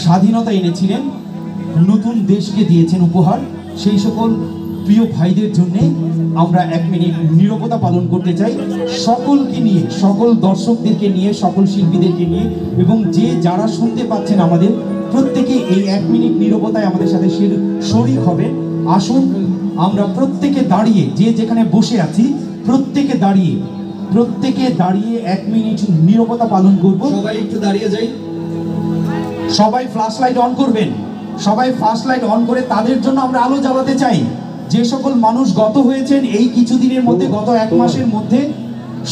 স্বাধীনতা এনেছিলেন, নতুন দেশকে দিয়েছেন উপহার, সেই সকল প্রিয় ভাইদের জন্যে আমরা 1 মিনিট নীরবতা পালন করতে চাই, সকলকে নিয়ে, সকল দর্শকদেরকে নিয়ে, সকল শিল্পীদেরকে নিয়ে, এবং যে যারা শুনতে পাচ্ছেন আমাদের প্রত্যেকে এই 1 মিনিট নীরবতায় আমাদের সাথে শরীক হবেন। আসুন আমরা প্রত্যেকে দাঁড়িয়ে, যে যেখানে বসে আছি প্রত্যেকে দাঁড়িয়ে 1 মিনিট নীরবতা পালন করব। সবাই একটু দাঁড়িয়ে যাই। সবাই ফ্ল্যাশ লাইট অন করবেন, সবাই ফ্ল্যাশ লাইট অন করে তাদের জন্য আমরা আলো জ্বালাতে চাই। যে সকল মানুষ গত হয়েছেন এই কিছুদিনের মধ্যে, গত 1 মাসের মধ্যে,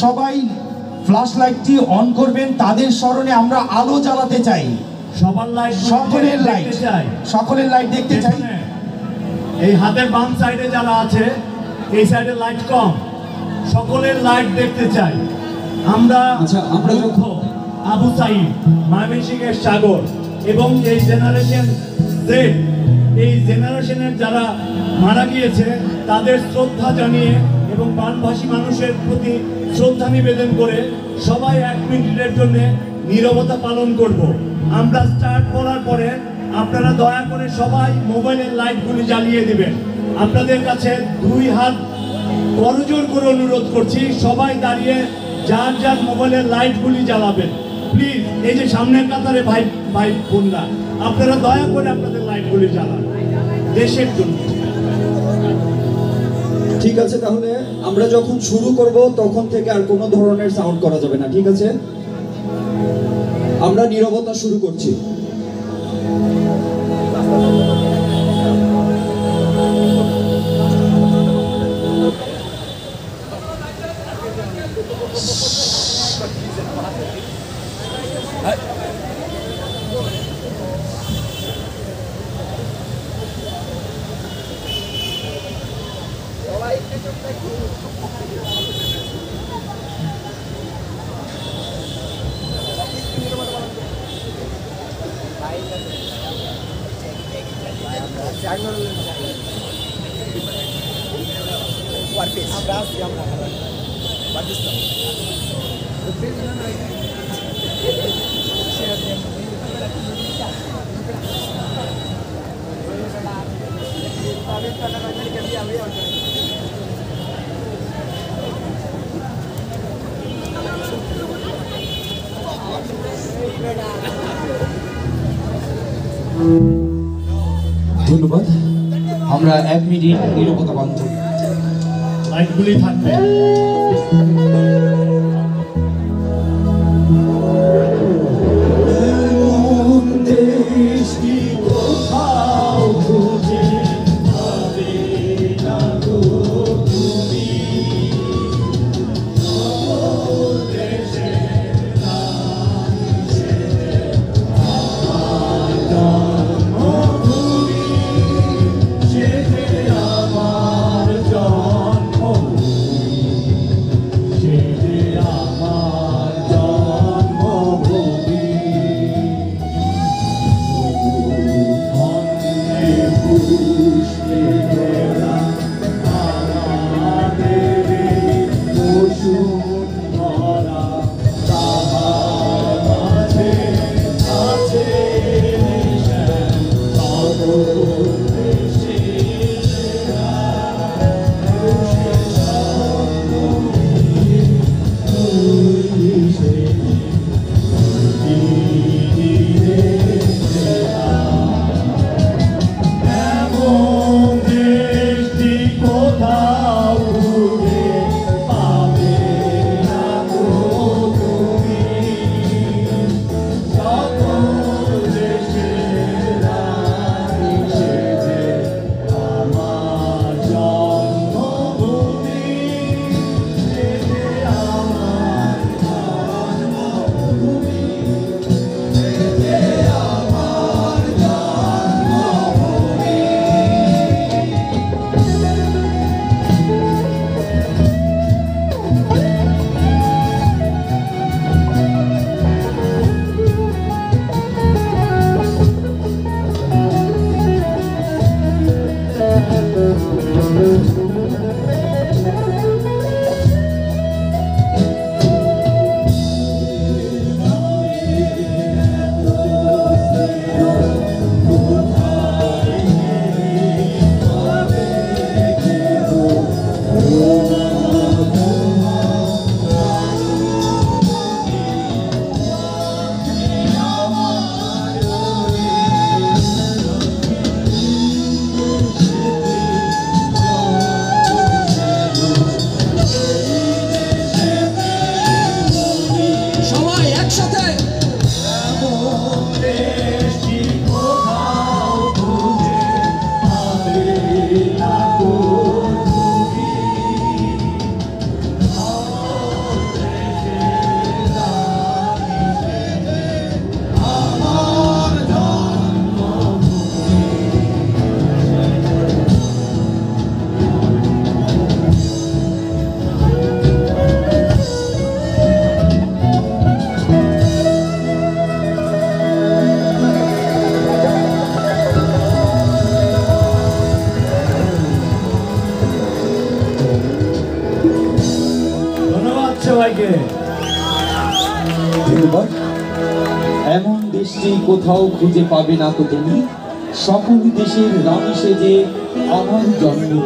সবাই ফ্ল্যাশ লাইটটি অন করবেন, তাদের স্মরণে আমরা আলো জ্বালাতে চাই। সবার লাইট, সকলের লাইট দেখতে চাই। এই হাতের বাম সাইডে যারা আছে, এই সাইডে লাইট কম, সকলের লাইট দেখতে চাই। আমরা আবু সাইদ, ময়মনসিংহের সাগর এবং এই জেনারেশন জেড, এই জেনারেশনের যারা মারা গিয়েছে তাদের শ্রদ্ধা জানিয়ে এবং বানভাসী মানুষের প্রতি শ্রদ্ধা নিবেদন করে সবাই 1 মিনিটের জন্য নীরবতা পালন করব। আমরা স্টার্ট করার পরে আপনারা দয়া করে সবাই মোবাইলের লাইটগুলি জ্বালিয়ে দিবেন। আপনাদের কাছে 2 হাত করজোর করে অনুরোধ করছি, সবাই দাঁড়িয়ে যার যার মোবাইলের লাইটগুলি জ্বালাবেন প্লিজ। এই যে সামনের কাতারে ভাই ভাই বোনরা, আপনারা দয়া করে আপনাদের লাইটগুলি জ্বালান দেশের জন্য। ঠিক আছে, তাহলে আমরা যখন শুরু করব তখন থেকে আর কোনো ধরনের সাউন্ড করা যাবে না, ঠিক আছে? আমরা নীরবতা শুরু করছি। ধন্যবাদ। আমরা 1 মিনিট নীরবতা পালন করব। লাইটগুলি থাকবে। সবাইকে। ধন্যবাদ। এমন দেশটি কোথাও খুঁজে পাবে না তো তুমি, সকল দেশের রানী সেজে আমার জন্ম।